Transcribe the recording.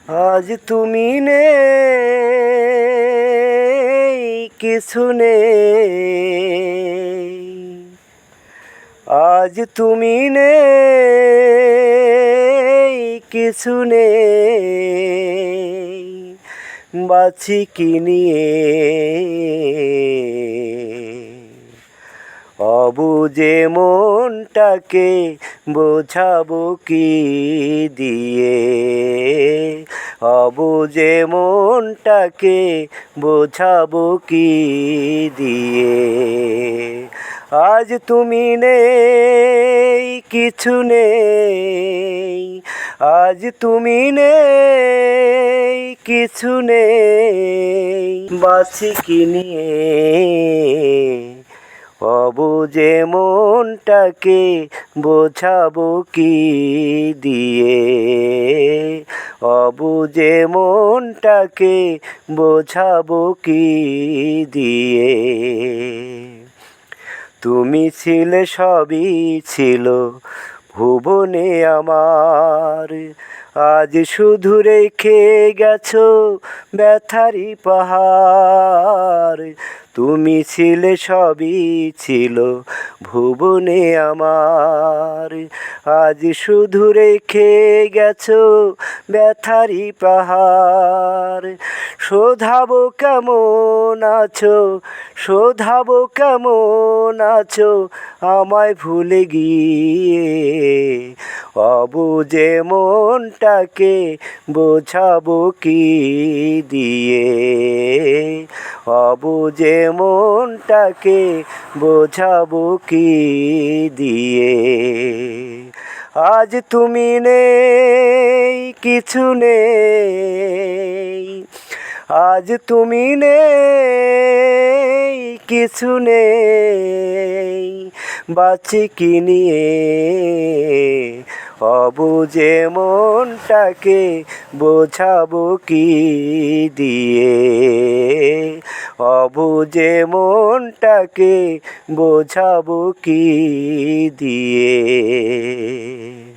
আজ তুমি নেই, কিছু নেই। আজ তুমি নেই, কিছু নেই। বাঁচি কি নিয়ে অবুঝে মনটাকে বোঝাবো কি দিয়ে। অবুঝে মনটাকে বোঝাবো কি দিয়ে। আজ তুমি নেই, কিছু নেই। আজ তুমি নেই, কিছু নেই। বাঁচি কি নিয়ে অবুঝে মনটাকে বোঝাবো কি দিয়ে। অবুঝে মনটাকে বোঝাবো কি দিয়ে। তুমি ছিলে, সবই ছিল ভুবনে আমার। আজ শুধু রেখে গেছো ব্যথারি পাহাড়। তুমি ছিলে, সবই ছিল ভুবনে আমার। আজ শুধু রেখে গেছো ব্যথারি পাহাড়। শোধাবো কেমন আছো, শোধাবো কেমন আছো আমায় ভুলে গিয়ে। অবুঝে মনটাকে বোঝাবো কি দিয়ে। অবুঝে মনটাকে বোঝাবো কি দিয়ে। আজ তুমি নেই, কিছু নেই। আজ তুমি নেই, কিছু নেই। বাঁচি কি নিয়ে অবুঝে মনটাকে বোঝাবো কি দিয়ে। অবুঝে মনটাকে বোঝাবো কি দিয়ে।